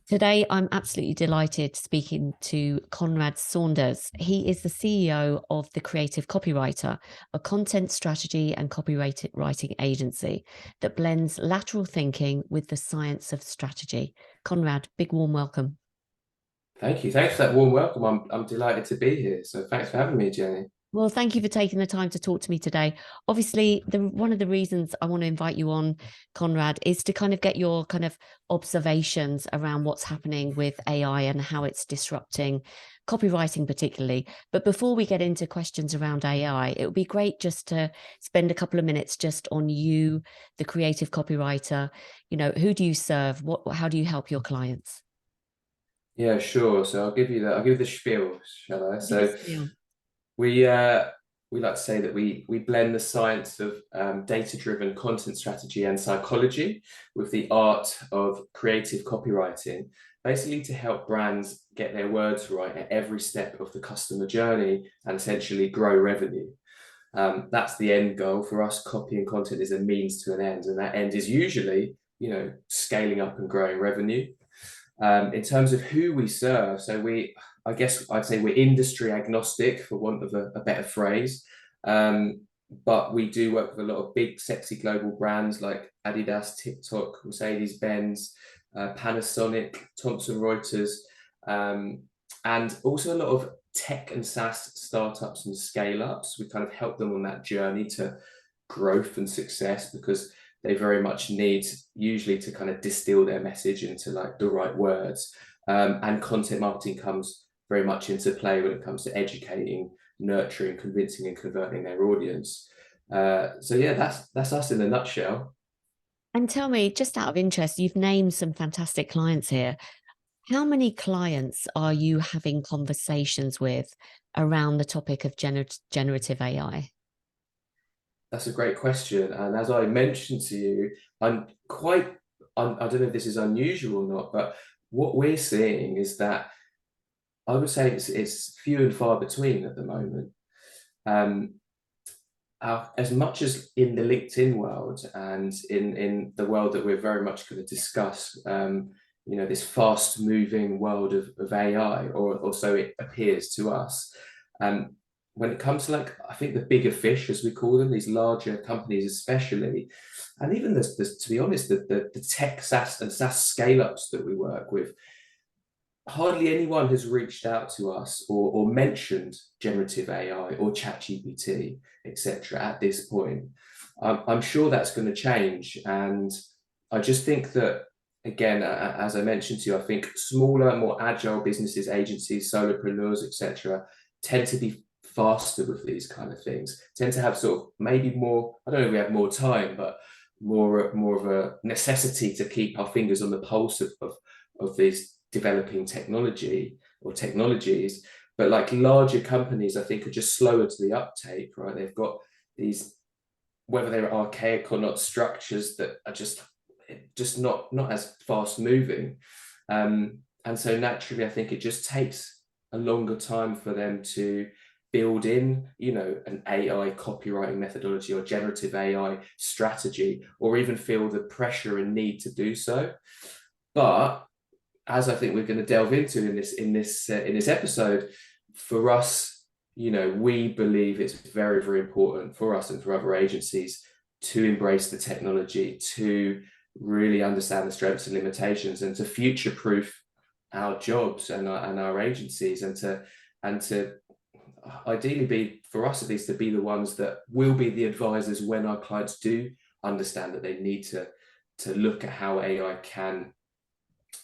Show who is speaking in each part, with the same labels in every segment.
Speaker 1: Today, I'm absolutely delighted speaking to Konrad Sanders. He is the CEO of the Creative Copywriter, a content strategy and copywriting agency that blends lateral thinking with the science of strategy. Konrad, big warm welcome.
Speaker 2: Thank you. Thanks for that warm welcome. I'm delighted to be here. So thanks for having me, Jenny.
Speaker 1: Well, thank you for taking the time to talk to me today. Obviously, one of the reasons I want to invite you on, Konrad, is to kind of get your kind of observations around what's happening with AI and how it's disrupting copywriting particularly. But before we get into questions around AI, it would be great just to spend a couple of minutes just on you, the creative copywriter. You know, who do you serve? How do you help your clients?
Speaker 2: Yeah, sure. So I'll give you the spiel, shall I?
Speaker 1: Give us
Speaker 2: So
Speaker 1: the
Speaker 2: we uh we like to say that we blend the science of data-driven content strategy and psychology with the art of creative copywriting, basically to help brands get their words right at every step of the customer journey and essentially grow revenue. That's the end goal for us. Copy and content is a means to an end, and that end is usually, scaling up and growing revenue. In terms of who we serve, I guess I'd say we're industry agnostic, for want of a better phrase. But we do work with a lot of big, sexy global brands like Adidas, TikTok, Mercedes-Benz, Panasonic, Thomson Reuters, and also a lot of tech and SaaS startups and scale-ups. We kind of help them on that journey to growth and success because they very much need usually to kind of distill their message into like the right words. And content marketing comes very much into play when it comes to educating, nurturing, convincing, and converting their audience. So yeah, that's us in a nutshell.
Speaker 1: And tell me, just out of interest, you've named some fantastic clients here. How many clients are you having conversations with around the topic of generative AI?
Speaker 2: That's a great question. And as I mentioned to you, I'm quite, I don't know if this is unusual or not, but what we're seeing is that I would say it's few and far between at the moment. Um, as much as in the LinkedIn world and in the world that we're very much going to discuss, this fast moving world of AI, or so it appears to us. Um, when it comes to like, I think the bigger fish, as we call them, these larger companies, especially, and even this to be honest, the tech SaaS and SaaS scale ups that we work with, hardly anyone has reached out to us or mentioned generative AI or ChatGPT, etc. at this point. I'm sure that's going to change. And I just think that, again, as I mentioned to you, I think smaller, more agile businesses, agencies, solopreneurs, etc., tend to be faster with these kind of things, tend to have sort of maybe more, I don't know if we have more time, but more of a necessity to keep our fingers on the pulse of these developing technology or technologies. But like larger companies, I think are just slower to the uptake, right? They've got these, whether they're archaic or not, structures that are just not as fast moving. And so naturally, I think it just takes a longer time for them to build in, an AI copywriting methodology or generative AI strategy, or even feel the pressure and need to do so. But as I think we're going to delve into in this episode, for us, we believe it's very, very important for us and for other agencies to embrace the technology, to really understand the strengths and limitations, and to future-proof our jobs and our agencies, and to ideally be, for us at least, to be the ones that will be the advisors when our clients do understand that they need to look at how AI can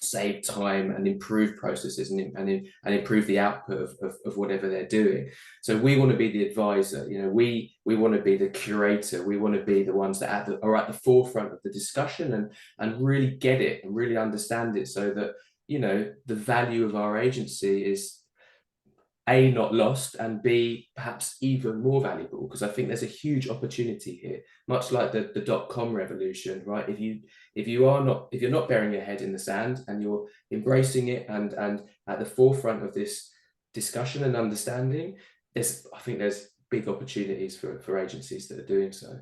Speaker 2: save time and improve processes and improve the output of whatever they're doing. So we want to be the advisor. We want to be the curator. We want to be the ones that are at the forefront of the discussion and really get it and really understand it, so that the value of our agency is A, not lost, and B, perhaps even more valuable, because I think there's a huge opportunity here, much like the dot-com revolution, right? If you're not burying your head in the sand and you're embracing it and at the forefront of this discussion and understanding, I think there's big opportunities for agencies that are doing so.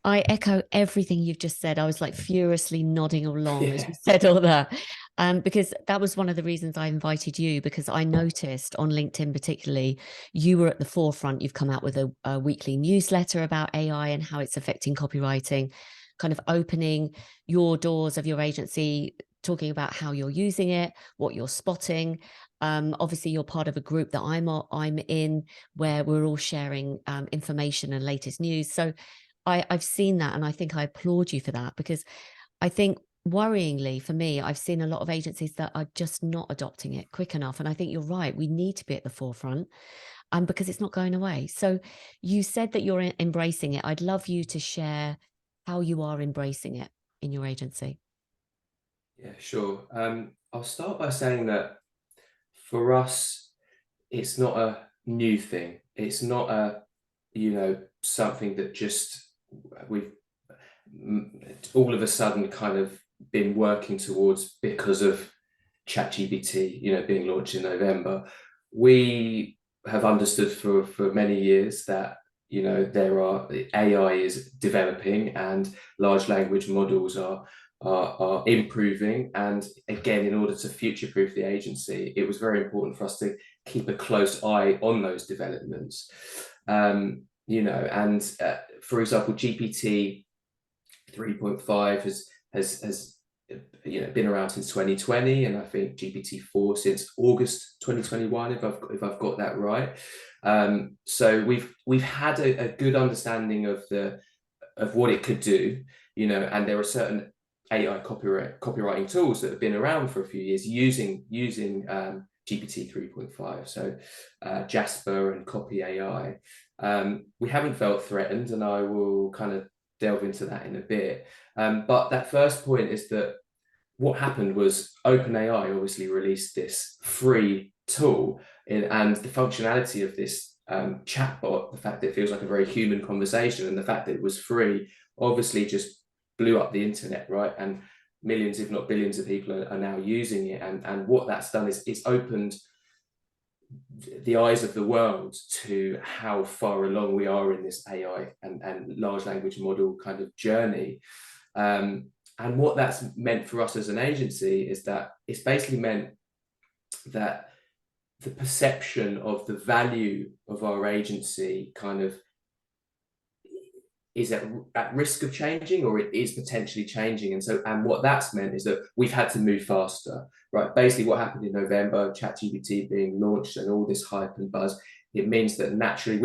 Speaker 1: I echo everything you've just said. I was like furiously nodding along as
Speaker 2: Yeah.
Speaker 1: you said all that. Because that was one of the reasons I invited you, because I noticed on LinkedIn particularly, you were at the forefront. You've come out with a weekly newsletter about AI and how it's affecting copywriting, kind of opening your doors of your agency, talking about how you're using it, what you're spotting. Obviously, you're part of a group that I'm in, where we're all sharing information and latest news. So I've seen that, and I think I applaud you for that, because I think, worryingly for me, I've seen a lot of agencies that are just not adopting it quick enough. And I think you're right. We need to be at the forefront, because it's not going away. So you said that you're embracing it. I'd love you to share how you are embracing it in your agency.
Speaker 2: Yeah, sure. I'll start by saying that for us, it's not a new thing. It's not a, something that just we've all of a sudden kind of been working towards because of ChatGPT, being launched in November. We have understood for many years that AI is developing and large language models are improving. And again, in order to future-proof the agency, it was very important for us to keep a close eye on those developments. For example, GPT 3.5 has been around since 2020, and I think GPT-4 since August 2021, if I've got that right. So we've had a good understanding of what it could do, and there are certain AI copywriting tools that have been around for a few years using GPT 3.5, so Jasper and Copy AI. We haven't felt threatened, and I will kind of delve into that in a bit. But that first point is that what happened was OpenAI obviously released this free tool, and the functionality of this chatbot, the fact that it feels like a very human conversation, and the fact that it was free, obviously just blew up the internet, right? And millions, if not billions, of people are now using it. And what that's done is it's opened the eyes of the world to how far along we are in this AI and large language model kind of journey. And what that's meant for us as an agency is that it's basically meant that the perception of the value of our agency kind of is at risk of changing, or it is potentially changing. And what that's meant is that we've had to move faster, right? Basically what happened in November, ChatGPT being launched and all this hype and buzz, it means that naturally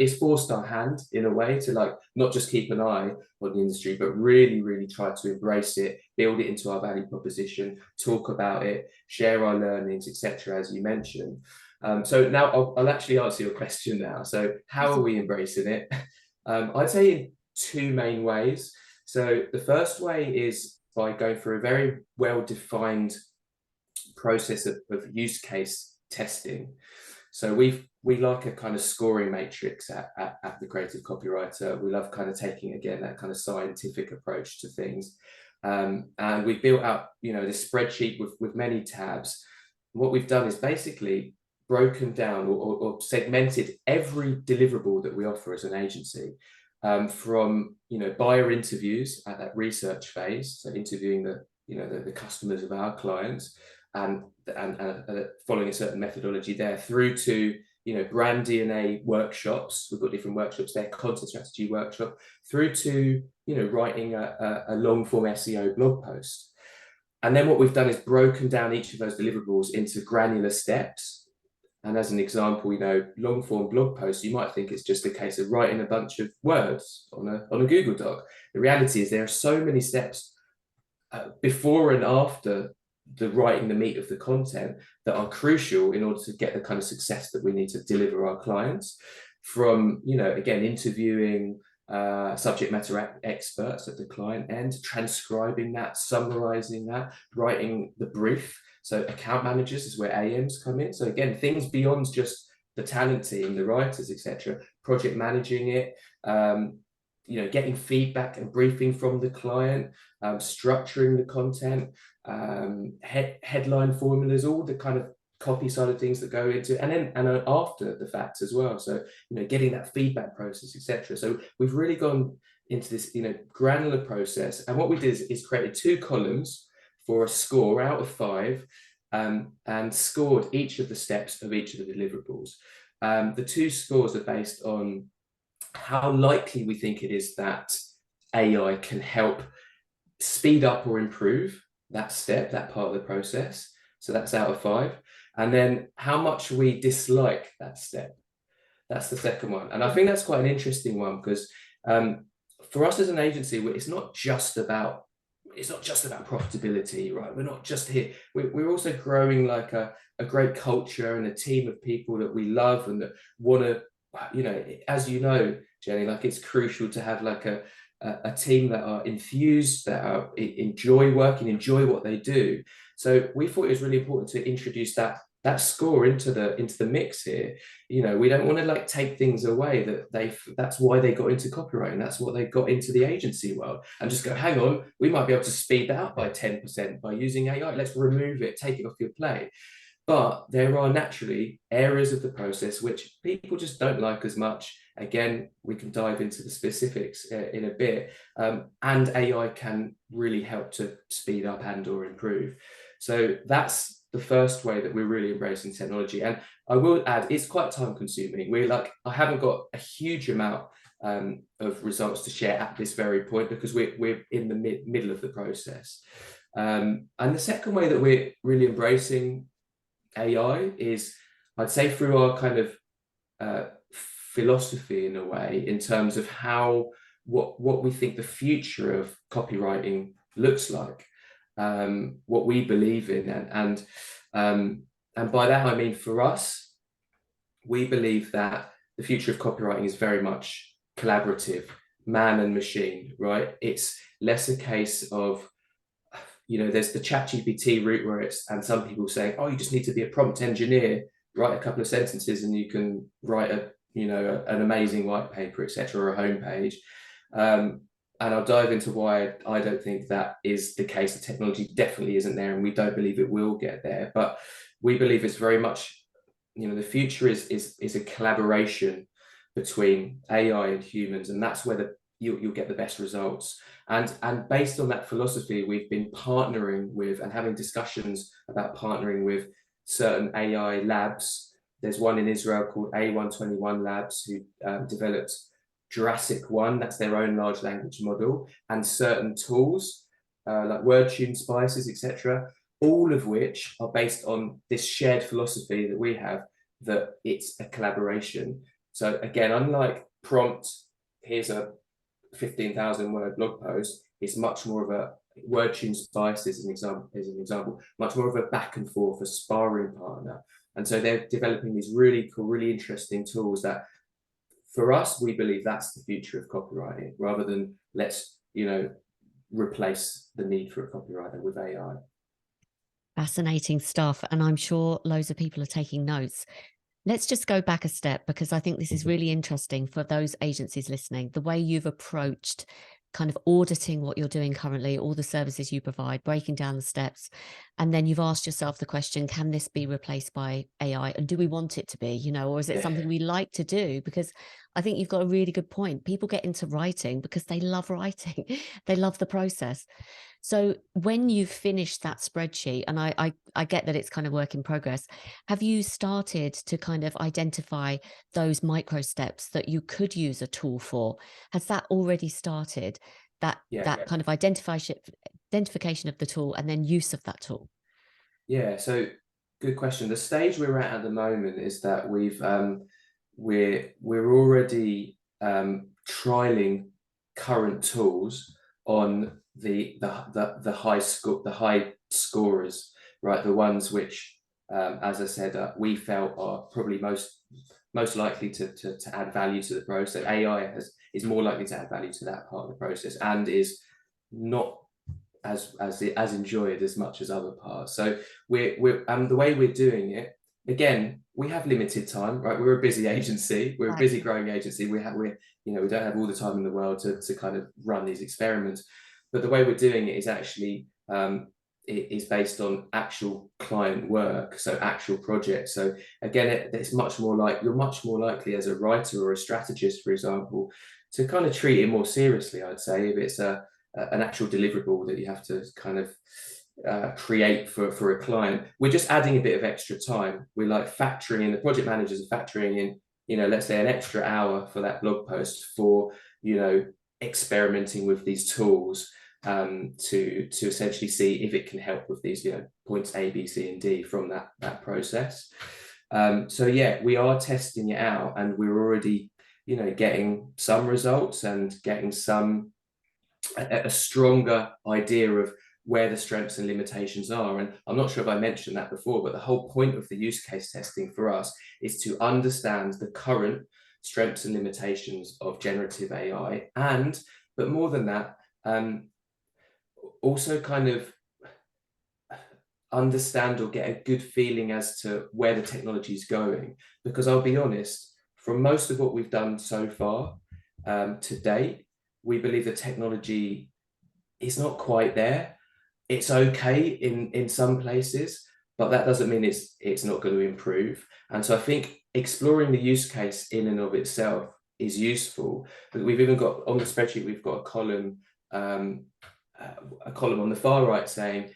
Speaker 2: it's forced our hand in a way to not just keep an eye on the industry, but really, really try to embrace it, build it into our value proposition, talk about it, share our learnings, etc., as you mentioned. So now I'll actually answer your question now. So how are we embracing it? I'd say in two main ways. So the first way is by going through a very well-defined process of use case testing. So we like a kind of scoring matrix at the Creative Copywriter. We love kind of taking, again, that kind of scientific approach to things. And we've built out, this spreadsheet with many tabs. What we've done is basically broken down or segmented every deliverable that we offer as an agency, from buyer interviews at that research phase, so interviewing the customers of our clients, and following a certain methodology there, through to brand DNA workshops. We've got different workshops there, content strategy workshop, through to writing a long form SEO blog post. And then what we've done is broken down each of those deliverables into granular steps. And as an example, long form blog posts, you might think it's just a case of writing a bunch of words on a Google Doc. The reality is there are so many steps before and after the writing the meat of the content that are crucial in order to get the kind of success that we need to deliver our clients. From, again, interviewing subject matter experts at the client end, transcribing that, summarizing that, writing the brief. So account managers is where AMs come in. So again, things beyond just the talent team, the writers, etc. Project managing it, getting feedback and briefing from the client, structuring the content, headline formulas, all the kind of copy side of things that go into, and after the fact as well. So getting that feedback process, etc. So we've really gone into this granular process. And what we did is created two columns for a score out of 5, and scored each of the steps of each of the deliverables. The 2 scores are based on how likely we think it is that AI can help speed up or improve that step, that part of the process. So that's out of 5. And then how much we dislike that step. That's the second one. And I think that's quite an interesting one, because for us as an agency, it's not just about profitability, right? We're not just here. We're also growing like a great culture and a team of people that we love and that want to, as you know, Jenny, like it's crucial to have like a team that are infused, that are enjoy working, enjoy what they do. So we thought it was really important to introduce that score into the mix here. We don't want to like take things away that's why they got into copywriting, that's what they got into the agency world, and just go, hang on, we might be able to speed that up by 10% by using AI. Let's remove it, take it off your plate. But there are naturally areas of the process which people just don't like as much. Again, we can dive into the specifics in a bit, and AI can really help to speed up and or improve. So that's the first way that we're really embracing technology. And I will add, it's quite time consuming. I haven't got a huge amount of results to share at this very point, because we're in the middle of the process. And the second way that we're really embracing AI is, I'd say, through our kind of philosophy in a way, in terms of what we think the future of copywriting looks like, what we believe in, and by that I mean, for us, we believe that the future of copywriting is very much collaborative, man and machine, right? It's less a case of, there's the ChatGPT route where and some people say, oh, you just need to be a prompt engineer, write a couple of sentences and you can write an amazing white paper, etc., or a homepage. And I'll dive into why I don't think that is the case. The technology definitely isn't there, and we don't believe it will get there. But we believe it's very much, the future is a collaboration between AI and humans, and that's where you'll get the best results. And based on that philosophy, we've been partnering with and having discussions about partnering with certain AI labs. There's one in Israel called A121 Labs, who developed Jurassic One, that's their own large language model, and certain tools like word tune spices, etc., all of which are based on this shared philosophy that we have, that it's a collaboration. So again, unlike prompt, here's a 15,000 word blog post, it's much more of a word tune spice as an example, much more of a back and forth, a sparring partner. And so they're developing these really cool, really interesting tools that, for us, we believe that's the future of copywriting, rather than let's, replace the need for a copywriter with AI.
Speaker 1: Fascinating stuff. And I'm sure loads of people are taking notes. Let's just go back a step, because I think this is really interesting for those agencies listening, the way you've approached kind of auditing what you're doing currently, all the services you provide, breaking down the steps. And then you've asked yourself the question, can this be replaced by AI? And do we want it to be, or is it something we like to do? Because I think you've got a really good point. People get into writing because they love writing. They love the process. So when you've finished that spreadsheet, and I get that it's kind of work in progress, have you started to kind of identify those micro steps that you could use a tool for? Has that already started, that kind of identification of the tool and then use of that tool?
Speaker 2: Yeah, so good question. The stage we're at the moment is that we're already trialing current tools on the high scorers, right? The ones which, as I said, we felt are probably most likely to add value to the process. AI is more likely to add value to that part of the process, and is not as enjoyed as much as other parts. So we're the way we're doing it, again, we have limited time, right? We're a busy agency, we're a busy growing agency. We don't have all the time in the world to kind of run these experiments. But the way we're doing it is actually it is based on actual client work, so actual projects. So again, it's much more like, you're much more likely as a writer or a strategist, for example, to kind of treat it more seriously, I'd say, if it's an actual deliverable that you have to kind of create for a client. We're just adding a bit of extra time. We're like factoring in, the project managers are factoring in, let's say an extra hour for that blog post for, experimenting with these tools, to essentially see if it can help with these, points A, B, C, and D from that process. So yeah, we are testing it out, and we're already, getting some results and getting a stronger idea of where the strengths and limitations are. And I'm not sure if I mentioned that before, but the whole point of the use case testing for us is to understand the current strengths and limitations of generative AI, but more than that, also kind of understand or get a good feeling as to where the technology is going. Because I'll be honest, from most of what we've done so far, to date, we believe the technology is not quite there. It's okay in some places, but that doesn't mean it's not going to improve. And so I think exploring the use case in and of itself is useful. But we've even got on the spreadsheet, we've got a column on the far right saying,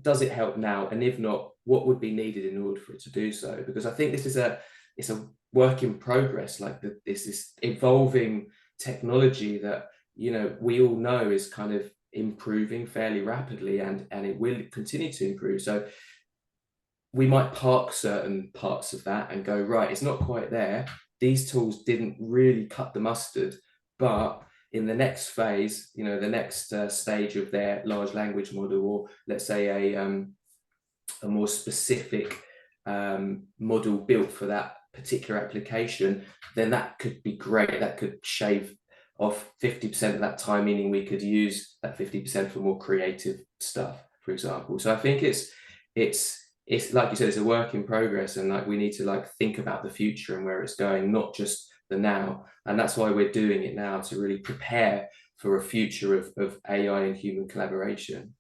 Speaker 2: does it help now? And if not, what would be needed in order for it to do so? Because I think this is it's a work in progress. Like this is evolving technology that, we all know is kind of improving fairly rapidly, and it will continue to improve. So we might park certain parts of that and go, right, it's not quite there. These tools didn't really cut the mustard, but in the next phase, the next stage of their large language model, or let's say a more specific model built for that particular application, then that could be great. That could shave off 50% of that time, meaning we could use that 50% for more creative stuff, for example. So I think it's like you said, it's a work in progress, and like we need to like think about the future and where it's going, not just the now. And that's why we're doing it now, to really prepare for a future of AI and human collaboration.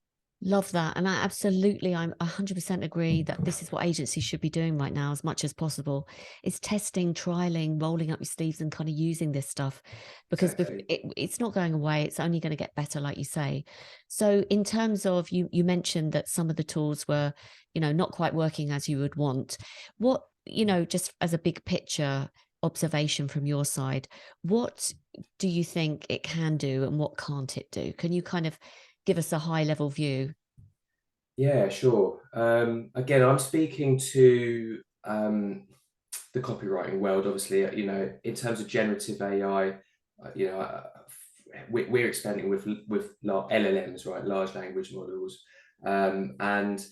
Speaker 1: Love that. And I'm 100% agree that this is what agencies should be doing right now as much as possible. It's testing, trialing, rolling up your sleeves and kind of using this stuff, because
Speaker 2: Exactly.
Speaker 1: it's not going away. It's only going to get better, like you say. So in terms of, you mentioned that some of the tools were, not quite working as you would want. What, just as a big picture observation from your side, what do you think it can do and what can't it do? Can you kind of give us a high level view?
Speaker 2: Yeah, sure. Again, I'm speaking to the copywriting world, obviously. In terms of generative AI, we're expanding with LLMs, right, large language models, and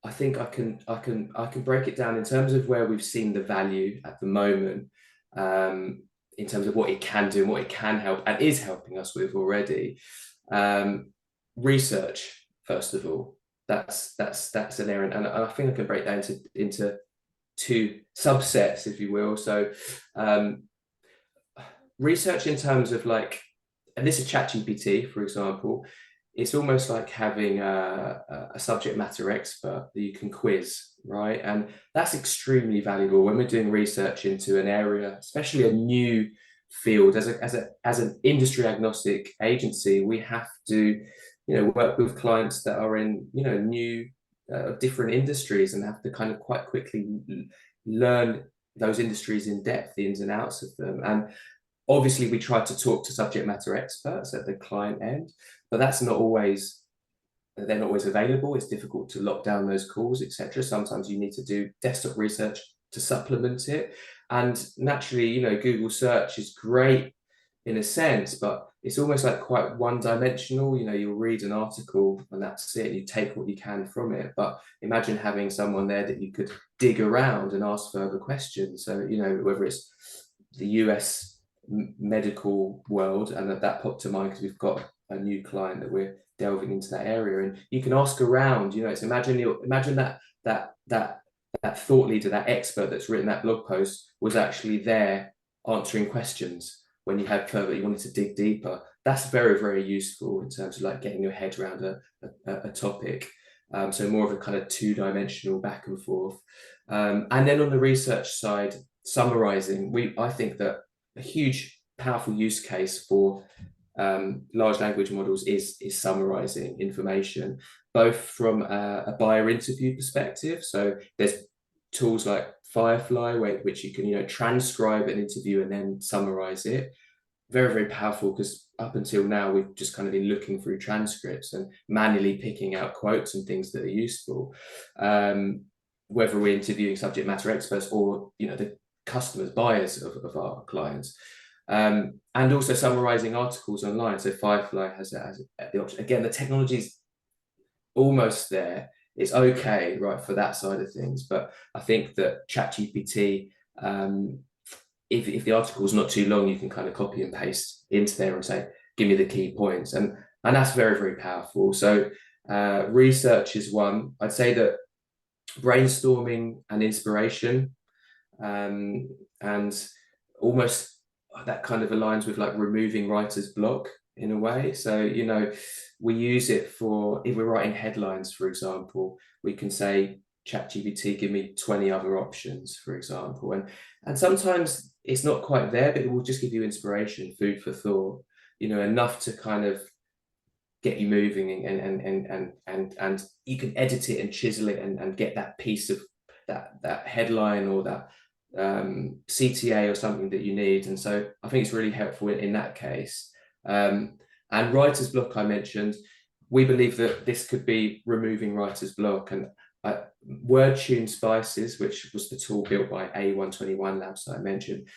Speaker 2: I think I can break it down in terms of where we've seen the value at the moment, in terms of what it can do and what it can help and is helping us with already. Research, first of all, that's an area, and I think I can break that into two subsets, if you will. So research in terms of like, and this is ChatGPT, for example. It's almost like having a subject matter expert that you can quiz, right? And that's extremely valuable when we're doing research into an area, especially a new field. As an industry agnostic agency, we have to, work with clients that are in, new different industries, and have to kind of quite quickly learn those industries in depth, the ins and outs of them. And obviously, we try to talk to subject matter experts at the client end, but they're not always available. It's difficult to lock down those calls, etc. Sometimes you need to do desktop research to supplement it. And naturally, Google search is great in a sense, but it's almost like quite one-dimensional. You'll read an article and that's it. You take what you can from it. But imagine having someone there that you could dig around and ask further questions. So, whether it's the US medical world, and that popped to mind because we've got a new client that we're delving into that area, and you can ask around. It's imagine that thought leader, that expert that's written that blog post was actually there answering questions when you wanted to dig deeper. That's very, very useful in terms of like getting your head around a topic. So more of a kind of two-dimensional back and forth. And then on the research side, summarizing, I think that a huge, powerful use case for large language models is summarizing information, both from a buyer interview perspective. So there's tools like Firefly, which you can transcribe an interview and then summarize it. Very, very powerful, because up until now we've just kind of been looking through transcripts and manually picking out quotes and things that are useful, whether we're interviewing subject matter experts or the customers, buyers of our clients. And also summarizing articles online. So Firefly has the option. Again, the technology's almost there. It's okay, right, for that side of things. But I think that ChatGPT, if the article is not too long, you can kind of copy and paste into there and say, give me the key points. And that's very, very powerful. So research is one. I'd say that brainstorming and inspiration, and almost that kind of aligns with like removing writer's block in a way. So, we use it for, if we're writing headlines, for example, we can say, ChatGPT, give me 20 other options, for example. And sometimes it's not quite there, but it will just give you inspiration, food for thought, enough to kind of get you moving, and you can edit it and chisel it and get that piece of that headline or that CTA or something that you need. And so I think it's really helpful in that case. And writer's block, I mentioned, we believe that this could be removing writer's block. And WordTune Spices, which was the tool built by A121 Labs that I mentioned,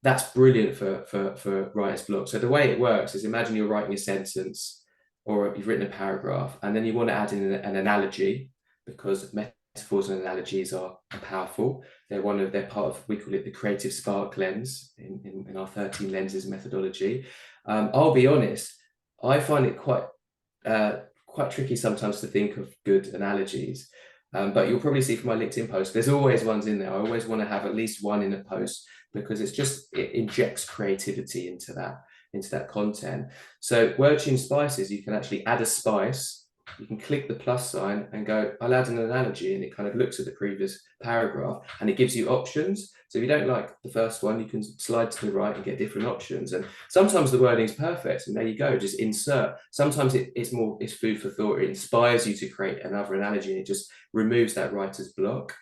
Speaker 2: that's brilliant for writer's block. So the way it works is, imagine you're writing a sentence or you've written a paragraph, and then you want to add in an analogy, because metaphors and analogies are powerful. They're part of, we call it the creative spark lens in our 13 lenses methodology. I'll be honest, I find it quite tricky sometimes to think of good analogies. But you'll probably see from my LinkedIn post, there's always ones in there. I always want to have at least one in a post, because it injects creativity into that content. So WordTune Spices, you can actually add a spice. You can click the plus sign and go, I'll add an analogy, and it kind of looks at the previous paragraph and it gives you options. So if you don't like the first one, you can slide to the right and get different options. And sometimes the wording is perfect, and there you go, just insert. Sometimes it's food for thought. It inspires you to create another analogy, and it just removes that writer's block.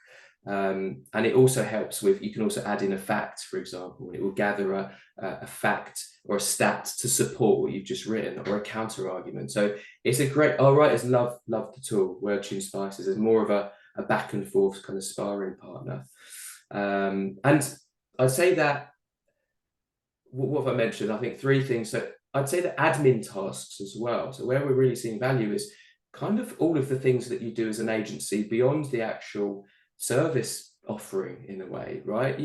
Speaker 2: And it also helps with, you can also add in a fact, for example, and it will gather a fact or a stat to support what you've just written, or a counter argument. So it's a great, our writers love the tool, WordTune Spices, as more of a back and forth kind of sparring partner. And I'd say that, what have I mentioned? I think 3 things. So I'd say the admin tasks as well. So where we're really seeing value is kind of all of the things that you do as an agency beyond the actual service offering, in a way, right?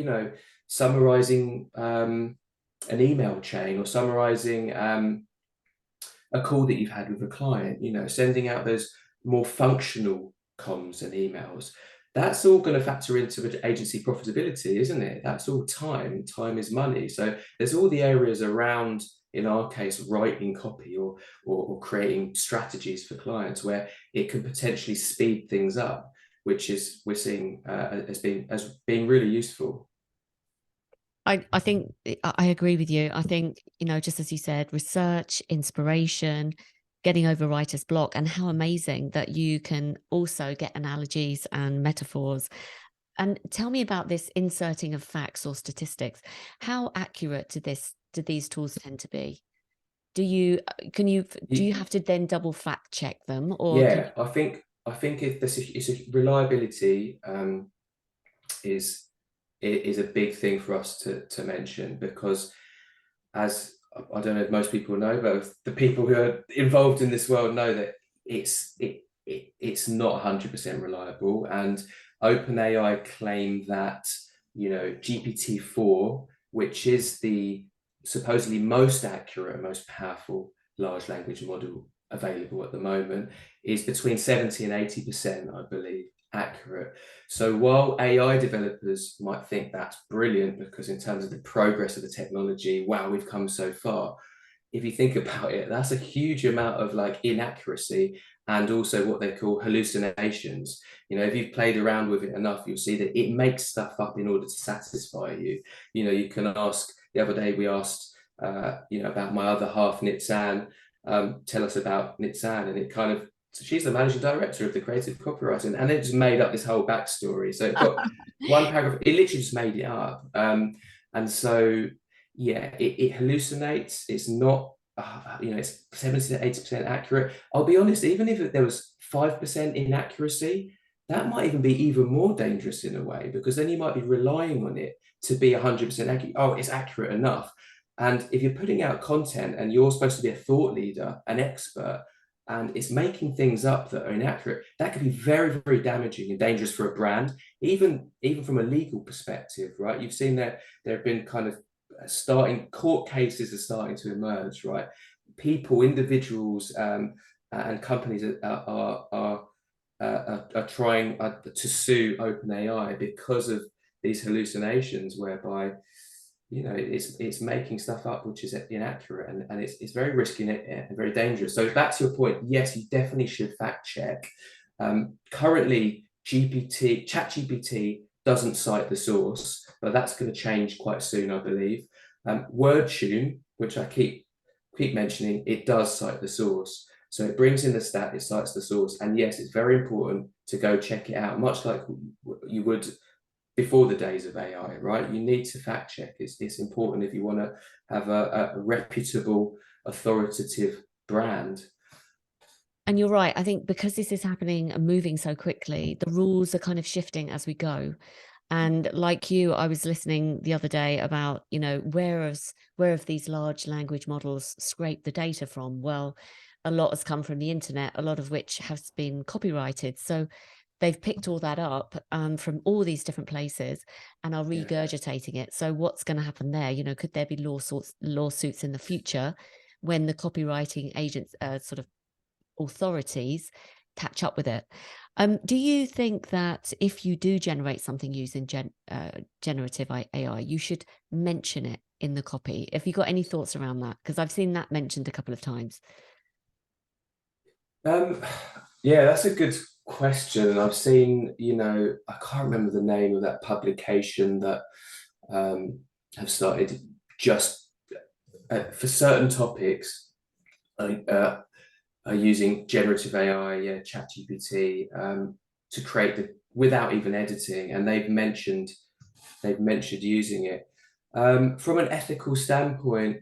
Speaker 2: Summarizing an email chain, or summarizing a call that you've had with a client, sending out those more functional comms and emails. That's all going to factor into the agency profitability, isn't it? That's all time. Time is money. So there's all the areas around, in our case, writing copy or creating strategies for clients, where it can potentially speed things up, which is, we're seeing as being really useful.
Speaker 1: I think I agree with you. I think, just as you said, research, inspiration, getting over writer's block, and how amazing that you can also get analogies and metaphors. And tell me about this inserting of facts or statistics. How accurate do these tools tend to be? Do you have to then double fact check them, or
Speaker 2: Yeah, I think if it's a reliability is a big thing for us to mention, because, as I don't know if most people know, but the people who are involved in this world know that it's not 100% reliable. And OpenAI claim that GPT-4, which is the supposedly most accurate and most powerful large language model available at the moment, is between 70 and 80%, I believe, accurate. So while AI developers might think that's brilliant, because in terms of the progress of the technology, wow, we've come so far, if you think about it, that's a huge amount of like inaccuracy, and also what they call hallucinations. If you've played around with it enough, you'll see that it makes stuff up in order to satisfy you. You can ask, the other day we asked about my other half, Nitsan. Tell us about Nitsan, and it kind of, so she's the managing director of the Creative Copywriter, and it just made up this whole backstory. So it got one paragraph, it literally just made it up. And so, yeah, it hallucinates. It's not, it's 70 to 80% accurate. I'll be honest, even if there was 5% inaccuracy, that might even be even more dangerous in a way, because then you might be relying on it to be 100% accurate. Oh, it's accurate enough. And if you're putting out content and you're supposed to be a thought leader, an expert, and it's making things up that are inaccurate, that could be very, very damaging and dangerous for a brand, even from a legal perspective, right? You've seen that there have been kind of court cases are starting to emerge, right? People, individuals, and companies are trying to sue OpenAI because of these hallucinations, whereby it's making stuff up which is inaccurate, and it's very risky and very dangerous. So back to your point, yes, you definitely should fact check. Currently, ChatGPT doesn't cite the source, but that's going to change quite soon, I believe. WordTune, which I keep mentioning, it does cite the source. So it brings in the stat, it cites the source, and yes, it's very important to go check it out, much like you would before the days of AI, right? You need to fact check. It's important if you want to have a reputable, authoritative brand.
Speaker 1: And you're right. I think because this is happening and moving so quickly, the rules are kind of shifting as we go. And like you, I was listening the other day about, where have these large language models scraped the data from? Well, a lot has come from the internet, a lot of which has been copyrighted. So they've picked all that up from all these different places and are regurgitating it. So what's going to happen there? Could there be lawsuits in the future when the copywriting agents, sort of authorities, catch up with it? Do you think that if you do generate something using generative AI, you should mention it in the copy? Have you got any thoughts around that? Because I've seen that mentioned a couple of times.
Speaker 2: Yeah, that's a good question. I've seen, I can't remember the name of that publication that have started just for certain topics are using generative AI, ChatGPT, to create without even editing, and they've mentioned using it. From an ethical standpoint,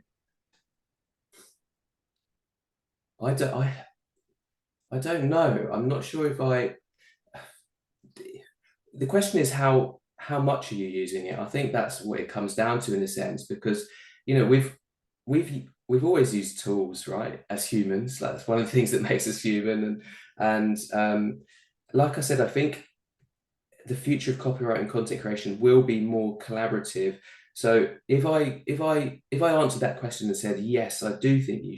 Speaker 2: I don't know. I'm not sure if the question is how much are you using it? I think that's what it comes down to in a sense, because we've always used tools, right, as humans. That's one of the things that makes us human. And like I said, I think the future of copyright and content creation will be more collaborative. So if I answered that question and said yes, I do think you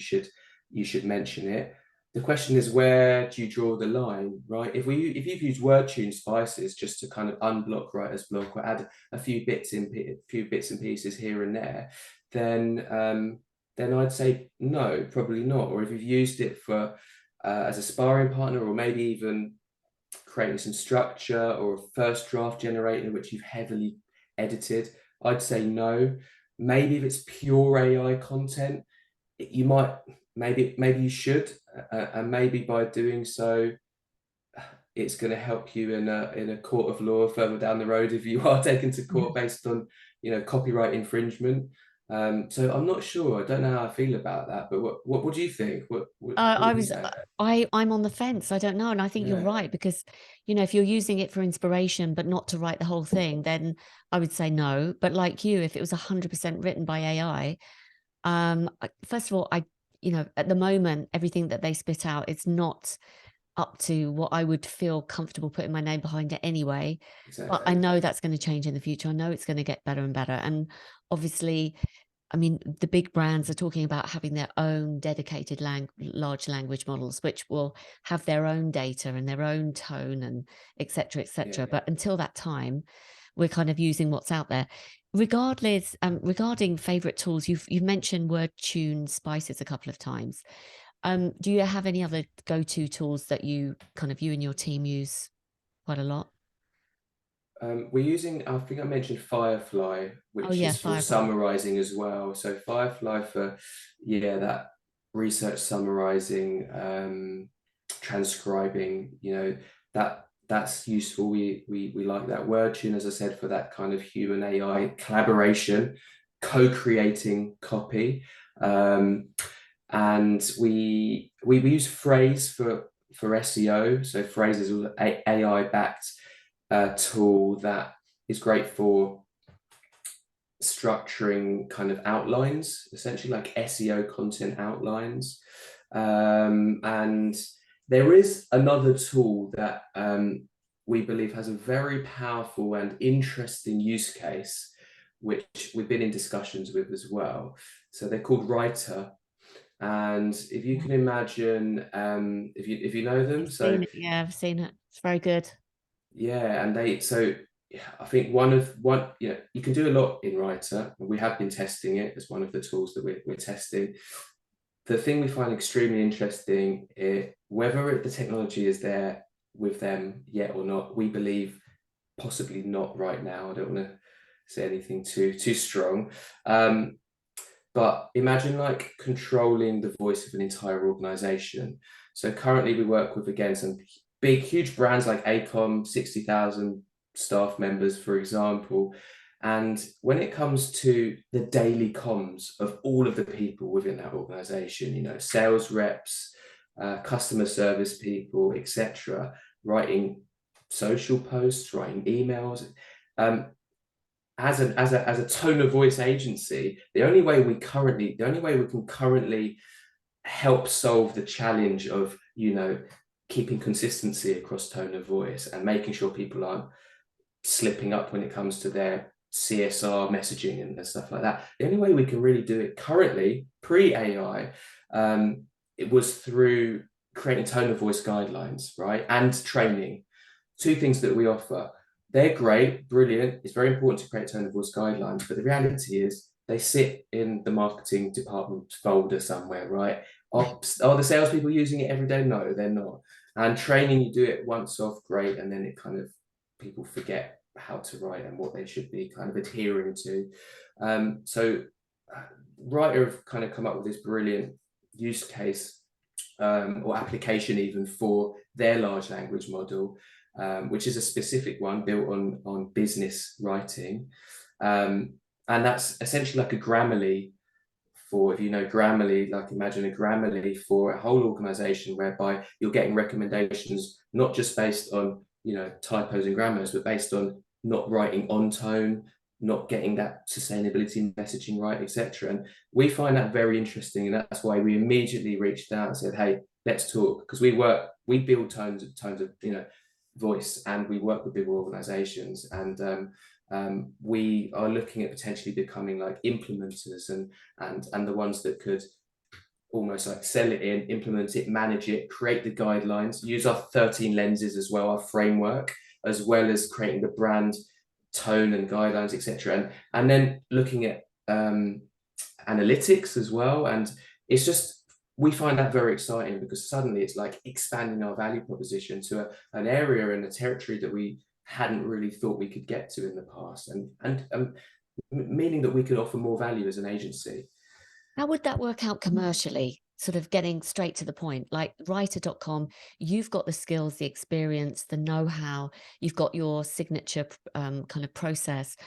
Speaker 2: should mention it, the question is, where do you draw the line, right? If you've used WordTune Spices just to kind of unblock writer's block or add a few bits and pieces here and there, then I'd say no, probably not. Or if you've used it for as a sparring partner, or maybe even creating some structure or a first draft generator which you've heavily edited, I'd say no. Maybe if it's pure AI content, you might, maybe you should, and maybe by doing so, it's going to help you in a court of law further down the road if you are taken to court based on copyright infringement. So I'm not sure. I don't know how I feel about that. But what do you think? What
Speaker 1: I'm on the fence. I don't know, and I think you're right, because if you're using it for inspiration but not to write the whole thing, then I would say no. But like you, if it was 100% written by AI, first of all, at the moment, everything that they spit out, it's not up to what I would feel comfortable putting my name behind it anyway.
Speaker 2: Exactly.
Speaker 1: But I know that's going to change in the future. I know it's going to get better and better. And obviously, I mean, the big brands are talking about having their own dedicated large language models, which will have their own data and their own tone and et cetera, et cetera.
Speaker 2: Yeah.
Speaker 1: But until that time, we're kind of using what's out there. Regardless, regarding favorite tools, you've mentioned WordTune Spices a couple of times. Do you have any other go-to tools that you and your team use quite a lot?
Speaker 2: We're using, I think I mentioned Firefly,
Speaker 1: Oh
Speaker 2: which
Speaker 1: yeah,
Speaker 2: is for
Speaker 1: Firefly.
Speaker 2: summarizing as well. So Firefly for, yeah, that research summarizing, transcribing, that's useful. We like that. WordTune, as I said, for that kind of human AI collaboration, co-creating copy. Um, and we use Phrase for SEO. So Phrase is an AI backed tool that is great for structuring kind of outlines, essentially like SEO content outlines. And there is another tool that we believe has a very powerful and interesting use case, which we've been in discussions with as well. So they're called Writer. And if you
Speaker 1: Yeah.
Speaker 2: can imagine, if you know them,
Speaker 1: I've
Speaker 2: so
Speaker 1: seen it. Yeah, I've seen it. It's very good.
Speaker 2: yeah, and they so yeah, I think one you can do a lot in Writer. We have been testing it as one of the tools that we're testing. The thing we find extremely interesting, whether the technology is there with them yet or not, we believe possibly not right now. I don't want to say anything too strong. But imagine like controlling the voice of an entire organization. So currently we work with, again, some big, huge brands like Acom, 60,000 staff members, for example. And when it comes to the daily comms of all of the people within that organization, sales reps, customer service people, etc., writing social posts, writing emails, um, as a tone of voice agency, the only way we can currently help solve the challenge of keeping consistency across tone of voice and making sure people aren't slipping up when it comes to their CSR messaging and stuff like that. The only way we can really do it currently, pre-AI, it was through creating tone of voice guidelines, right? And training. Two things that we offer. They're great, brilliant. It's very important to create tone of voice guidelines, but the reality is they sit in the marketing department folder somewhere, right? Are the salespeople using it every day? No, they're not. And training, you do it once off, great, and then it kind of people forget how to write and what they should be kind of adhering to. So Writer have kind of come up with this brilliant use case or application even for their large language model, which is a specific one built on business writing. And that's essentially like a Grammarly for, if you know Grammarly, like imagine a Grammarly for a whole organization whereby you're getting recommendations, not just based on, typos and grammars, but based on not writing on tone, not getting that sustainability messaging right, etc. And we find that very interesting. And that's why we immediately reached out and said, hey, let's talk. Because we build tones of, voice, and we work with big organizations. And we are looking at potentially becoming like implementers and the ones that could almost like sell it in, implement it, manage it, create the guidelines, use our 13 lenses as well, our framework, as well as creating the brand tone and guidelines, etc. And then looking at analytics as well. And it's just, we find that very exciting because suddenly it's like expanding our value proposition to an area and a territory that we hadn't really thought we could get to in the past, and meaning that we could offer more value as an agency.
Speaker 1: How would that work out commercially? Sort of getting straight to the point, like writer.com, you've got the skills, the experience, the know-how, you've got your signature kind of process.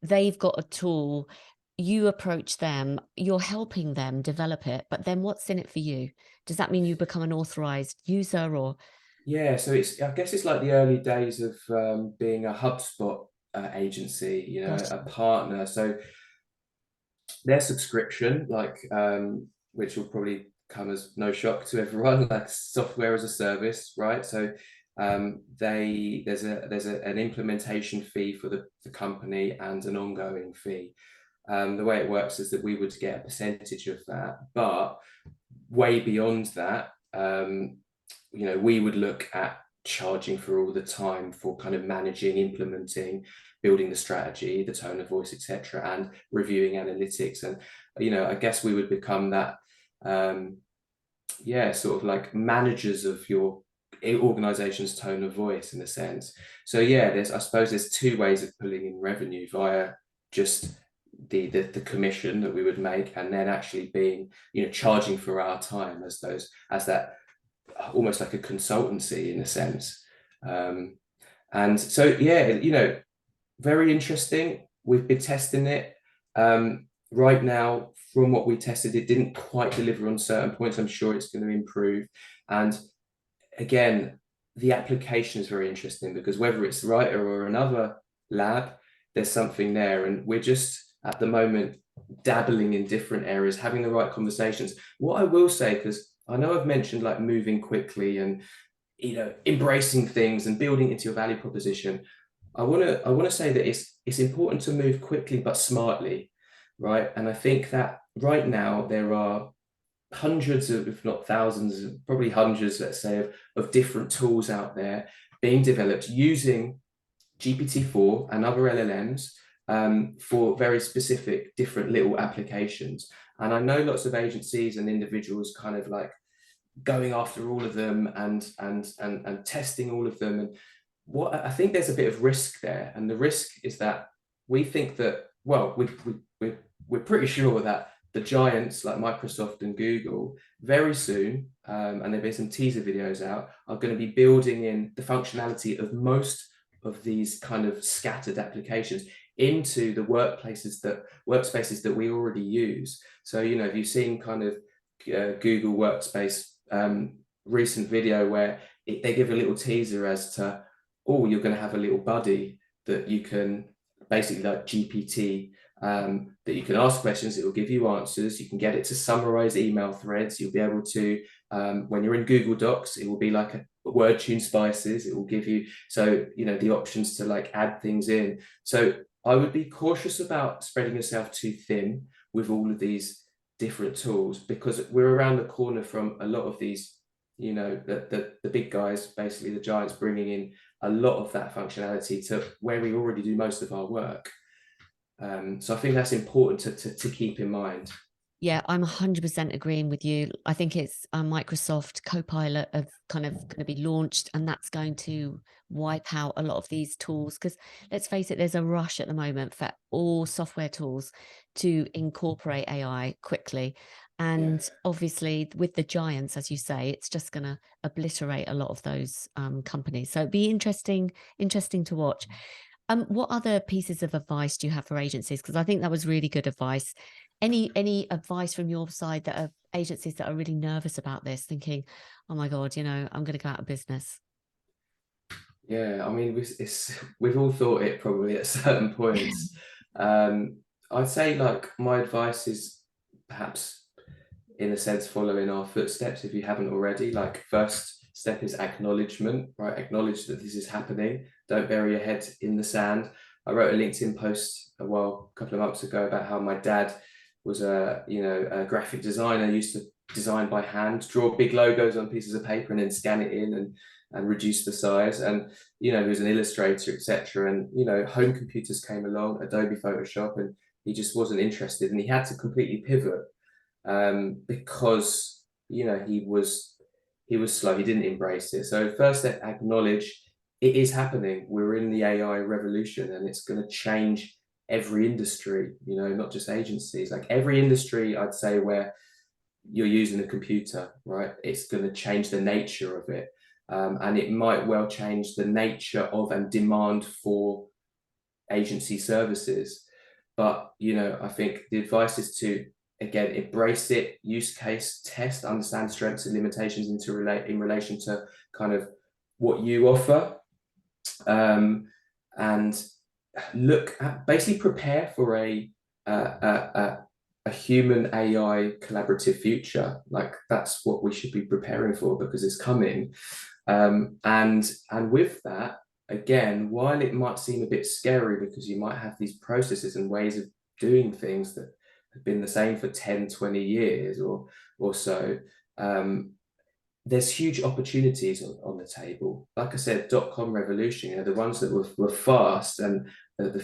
Speaker 1: They've got a tool, you approach them, you're helping them develop it, but then what's in it for you? Does that mean you become an authorized user or?
Speaker 2: Yeah, so I guess it's like the early days of being a HubSpot agency,
Speaker 1: Got
Speaker 2: a
Speaker 1: it.
Speaker 2: partner. So their subscription, like which will probably come as no shock to everyone, like software as a service, right? So there's an implementation fee for the company and an ongoing fee. The way it works is that we would get a percentage of that, but way beyond that, we would look at charging for all the time for kind of managing, implementing, building the strategy, the tone of voice, etc., and reviewing analytics. And I guess we would become that, sort of like managers of your organization's tone of voice in a sense. So yeah, I suppose there's two ways of pulling in revenue via just the commission that we would make, and then actually being, charging for our time as that almost like a consultancy in a sense. And so yeah, very interesting. We've been testing it. Right now, from what we tested, it didn't quite deliver on certain points. I'm sure it's going to improve. And again, the application is very interesting, because whether it's Writer or another lab, there's something there. And we're just at the moment dabbling in different areas, having the right conversations. What I will say, because I know I've mentioned like moving quickly and embracing things and building into your value proposition. I want to say that it's important to move quickly but smartly, right? And I think that right now there are hundreds of, if not thousands, probably hundreds, let's say, of different tools out there being developed using GPT-4 and other LLMs for very specific different little applications. And I know lots of agencies and individuals kind of like going after all of them and testing all of them. And what I think there's a bit of risk there. And the risk is that we think that, well, we're pretty sure that the giants like Microsoft and Google very soon, and there'll be some teaser videos out, are going to be building in the functionality of most of these kind of scattered applications into the workspaces that we already use. So, if you've seen kind of Google Workspace recent video where they give a little teaser as to, oh, you're going to have a little buddy that you can basically like GPT, that you can ask questions, it will give you answers. You can get it to summarize email threads. You'll be able to, when you're in Google Docs, it will be like a word tune spices. It will give you, so, the options to like add things in. So I would be cautious about spreading yourself too thin with all of these different tools, because we're around the corner from a lot of these, the big guys, basically the giants, bringing in a lot of that functionality to where we already do most of our work. So I think that's important to keep in mind.
Speaker 1: Yeah, I'm 100% agreeing with you. I think it's Microsoft Copilot of kind of going to be launched, and that's going to wipe out a lot of these tools. Because let's face it, there's a rush at the moment for all software tools to incorporate AI quickly. And obviously, with the giants, as you say, it's just going to obliterate a lot of those companies. So it'd be interesting to watch. What other pieces of advice do you have for agencies? Because I think that was really good advice. Any advice from your side that are agencies that are really nervous about this, thinking, oh my God, I'm going to go out of business?
Speaker 2: Yeah, I mean, we've all thought it probably at certain points. I'd say like my advice is perhaps in a sense following our footsteps if you haven't already. Like first step is acknowledgement, right? Acknowledge that this is happening. Don't bury your head in the sand. I wrote a LinkedIn post a couple of months ago about how my dad was a graphic designer, used to design by hand, draw big logos on pieces of paper and then scan it in and reduce the size. And, he was an illustrator, etc. And, home computers came along, Adobe Photoshop, and he just wasn't interested. And he had to completely pivot because, he was slow. He didn't embrace it. So first step, acknowledge it is happening. We're in the AI revolution, and it's going to change every industry, not just agencies. Like every industry, I'd say, where you're using a computer, right? It's going to change the nature of it. And it might well change the nature of and demand for agency services. But, I think the advice is to, again, embrace it, use case, test, understand strengths and limitations in relation to kind of what you offer. And look at, basically prepare for a human AI collaborative future. Like that's what we should be preparing for, because it's coming. And with that, again, while it might seem a bit scary because you might have these processes and ways of doing things that have been the same for 10, 20 years or so, there's huge opportunities on the table. Like I said, .com revolution, the ones that were fast and the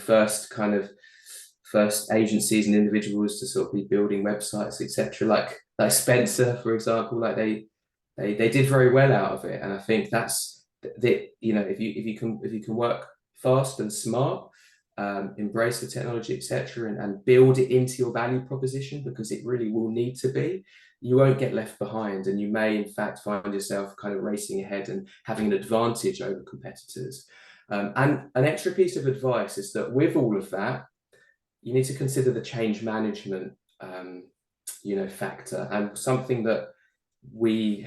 Speaker 2: first agencies and individuals to sort of be building websites, etc. Like Spencer, for example, like they did very well out of it, and I think that's the you know, if you can work fast and smart, embrace the technology, etc., and build it into your value proposition, because it really will need to be. You won't get left behind, and you may in fact find yourself kind of racing ahead and having an advantage over competitors. And an extra piece of advice is that with all of that, you need to consider the change management, factor, and something that we've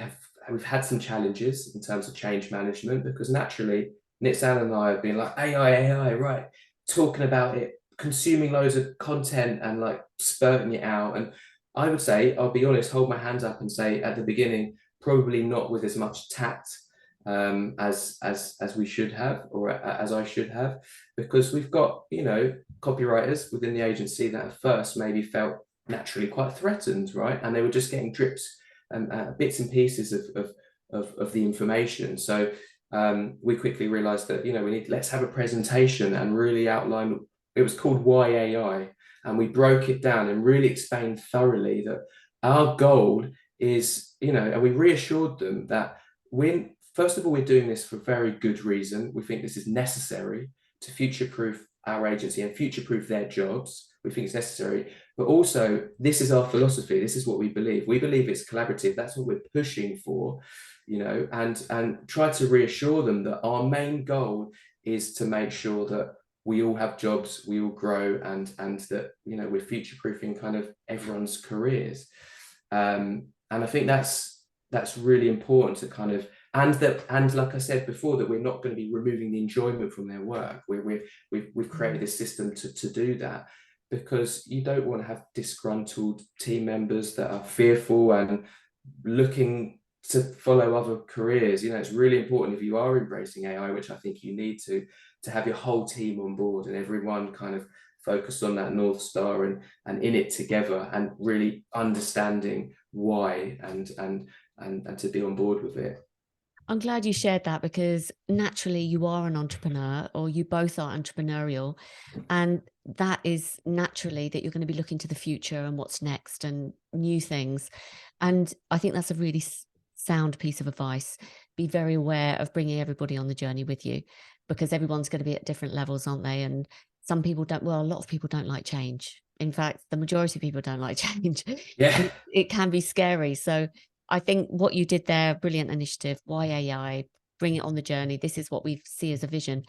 Speaker 2: had some challenges in terms of change management, because naturally Nitzan and I have been like AI, right, talking about it, consuming loads of content and like spurting it out. And I would say, I'll be honest, hold my hands up and say at the beginning, probably not with as much tact as we should have, or as I should have, because we've got copywriters within the agency that at first maybe felt naturally quite threatened, right? And they were just getting drips and bits and pieces of the information. So we quickly realized that let's have a presentation and really outline. It was called Why AI, and we broke it down and really explained thoroughly that our goal is, and we reassured them that first of all, we're doing this for very good reason. We think this is necessary to future-proof our agency and future-proof their jobs. We think it's necessary, but also this is our philosophy. This is what we believe. We believe it's collaborative. That's what we're pushing for, and try to reassure them that our main goal is to make sure that we all have jobs, we all grow, and that we're future-proofing kind of everyone's careers. And I think that's really important to kind of. And like I said before, that we're not going to be removing the enjoyment from their work. We've created a system to do that, because you don't want to have disgruntled team members that are fearful and looking to follow other careers. It's really important, if you are embracing AI, which I think you need to have your whole team on board and everyone kind of focused on that North Star and in it together, and really understanding why and to be on board with it.
Speaker 1: I'm glad you shared that, because naturally you are an entrepreneur, or you both are entrepreneurial, and that is naturally that you're going to be looking to the future and what's next and new things. And I think that's a really sound piece of advice. Be very aware of bringing everybody on the journey with you, because everyone's going to be at different levels, aren't they? And some people don't, well, a lot of people don't like change. In fact, the majority of people don't like change.
Speaker 2: Yeah.
Speaker 1: It can be scary. So I think what you did there, brilliant initiative. Why AI? Bring it on the journey. This is what we see as a vision.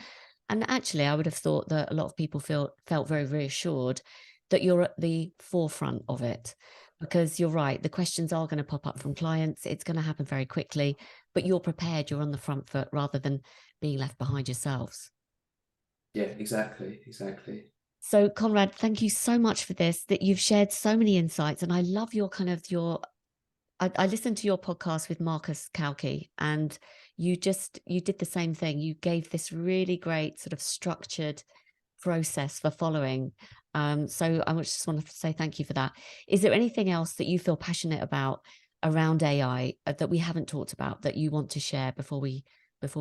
Speaker 1: And actually, I would have thought that a lot of people felt very reassured that you're at the forefront of it, because you're right. The questions are going to pop up from clients. It's going to happen very quickly, but you're prepared. You're on the front foot rather than being left behind yourselves.
Speaker 2: Yeah, exactly.
Speaker 1: So, Konrad, thank you so much for this, that you've shared so many insights. And I love your I listened to your podcast with Marcus Kauke, and you did the same thing. You gave this really great sort of structured process for following. So I just want to say thank you for that. Is there anything else that you feel passionate about around AI that we haven't talked about that you want to share before we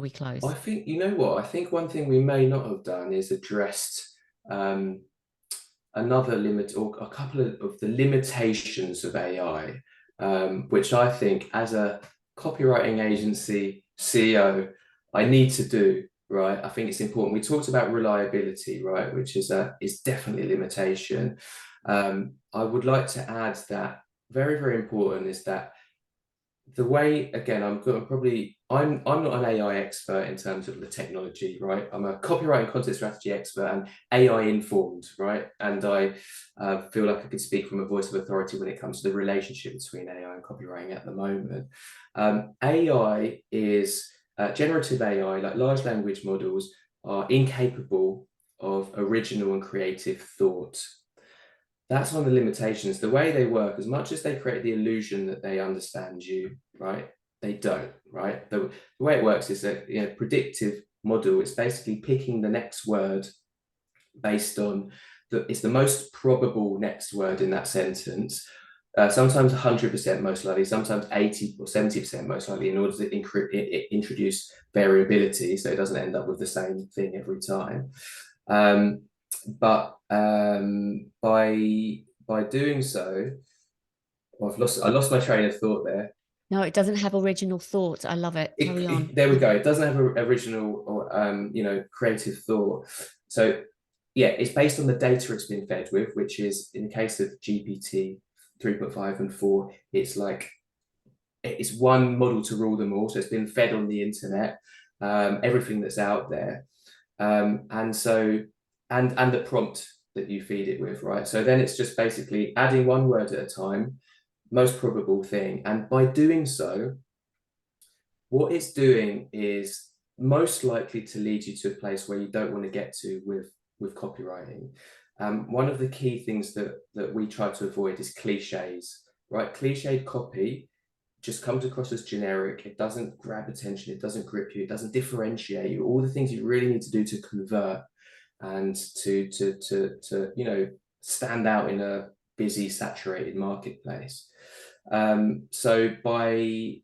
Speaker 1: close?
Speaker 2: I think, I think one thing we may not have done is addressed another limit, or a couple of the limitations of AI, which I think as a copywriting agency CEO, I need to do, right? I think it's important. We talked about reliability, right? Which is definitely a limitation. I would like to add that very, very important is that the way, again, I'm not an AI expert in terms of the technology, right? I'm a copyright and content strategy expert and AI informed, right? And I feel like I could speak from a voice of authority when it comes to the relationship between AI and copywriting at the moment. AI is generative AI, like large language models, are incapable of original and creative thought. That's one of the limitations. The way they work, as much as they create the illusion that they understand you, right? They don't, right? The way it works is that, predictive model, it's basically picking the next word based on it's the most probable next word in that sentence. Sometimes 100% most likely, sometimes 80 or 70% most likely, in order to introduce variability, so it doesn't end up with the same thing every time. But by doing so, I lost my train of thought there.
Speaker 1: No, it doesn't have original thought. I love it. Carry on.
Speaker 2: There we go. It doesn't have an original or creative thought. So yeah, it's based on the data it's been fed with, which is in the case of GPT 3.5 and 4, it's one model to rule them all. So it's been fed on the internet, everything that's out there, and the prompt that you feed it with, right? So then it's just basically adding one word at a time, most probable thing, and by doing so, what it's doing is most likely to lead you to a place where you don't want to get to with copywriting. One of the key things that we try to avoid is cliches, right? Cliched copy just comes across as generic. It doesn't grab attention. It doesn't grip you. It doesn't differentiate you. All the things you really need to do to convert and to stand out in a busy, saturated marketplace. So by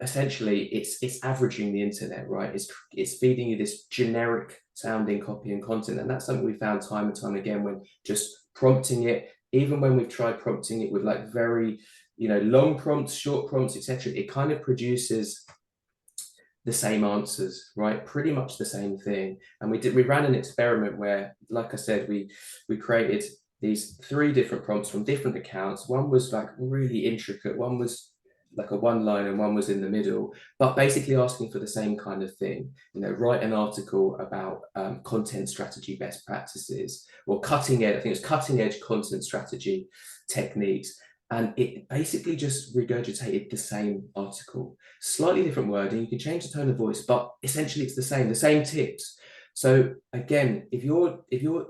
Speaker 2: essentially it's averaging the internet, right? It's feeding you this generic sounding copy and content, and that's something we found time and time again when just prompting it, even when we've tried prompting it with like very long prompts, short prompts, etc., it kind of produces the same answers, right? Pretty much the same thing. And we ran an experiment where, like I said, we created these 3 different prompts from different accounts. One was like really intricate, one was like a one line, and one was in the middle, but basically asking for the same kind of thing. Write an article about content strategy best practices, or cutting edge, I think it's cutting edge content strategy techniques. And it basically just regurgitated the same article, slightly different wording. You can change the tone of voice, but essentially it's the same tips. So again, if you're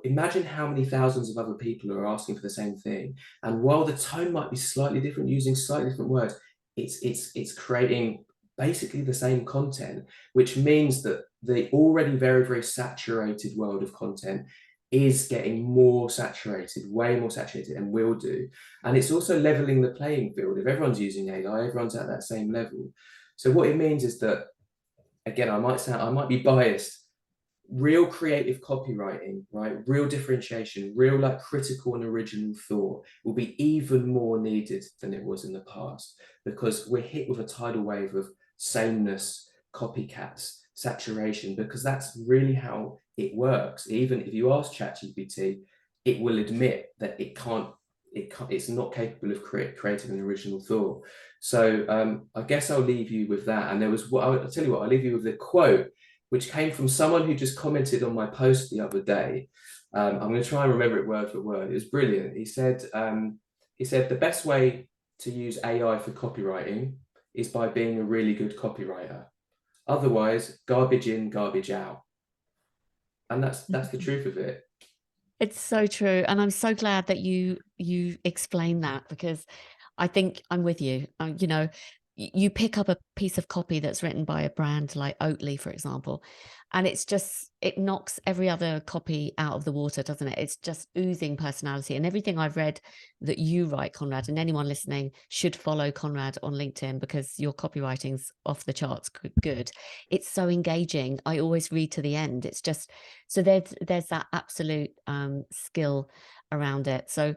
Speaker 2: imagine how many thousands of other people are asking for the same thing, and while the tone might be slightly different, using slightly different words, it's creating basically the same content, which means that the already very, very saturated world of content is getting more saturated, way more saturated, and will do. And it's also leveling the playing field. If everyone's using AI, everyone's at that same level. So what it means is that, again, I might be biased. Real creative copywriting, right? Real differentiation, real like critical and original thought will be even more needed than it was in the past, because we're hit with a tidal wave of sameness, copycats, saturation, because that's really how it works. Even if you ask ChatGPT, it will admit that it's not capable of creating an original thought. So I guess I'll leave you with that. And I'll tell you what, I'll leave you with a quote which came from someone who just commented on my post the other day. I'm going to try and remember it word for word. It was brilliant. He said, the best way to use AI for copywriting is by being a really good copywriter. Otherwise, garbage in, garbage out. And that's the truth of it.
Speaker 1: It's so true. And I'm so glad that you explained that, because I think I'm with you. You pick up a piece of copy that's written by a brand like Oatly, for example, and it knocks every other copy out of the water, doesn't it? It's just oozing personality. And everything I've read that you write, Konrad, and anyone listening should follow Konrad on LinkedIn, because your copywriting's off the charts good. It's so engaging. I always read to the end. It's just, so there's that absolute skill around it. So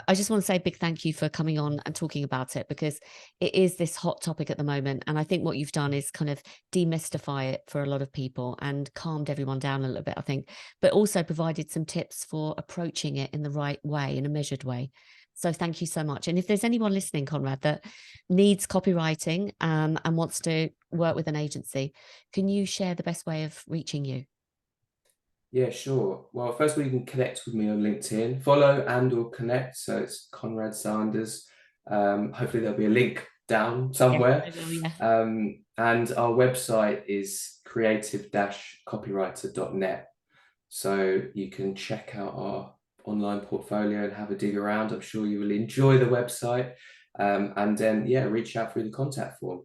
Speaker 1: I just want to say a big thank you for coming on and talking about it, because it is this hot topic at the moment. And I think what you've done is kind of demystify it for a lot of people and calmed everyone down a little bit, I think, but also provided some tips for approaching it in the right way, in a measured way. So thank you so much. And if there's anyone listening, Konrad, that needs copywriting and wants to work with an agency, can you share the best way of reaching you?
Speaker 2: Yeah, sure. Well, first of all, you can connect with me on LinkedIn, follow and/or connect. So it's Konrad Sanders. Hopefully there'll be a link down somewhere.
Speaker 1: Yes, I will, yeah.
Speaker 2: And our website is creative-copywriter.net. So you can check out our online portfolio and have a dig around. I'm sure you will enjoy the website. And then, reach out through the contact form.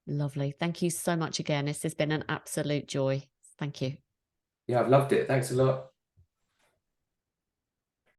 Speaker 1: Lovely. Thank you so much again. This has been an absolute joy. Thank you.
Speaker 2: Yeah, I've loved it. Thanks a lot.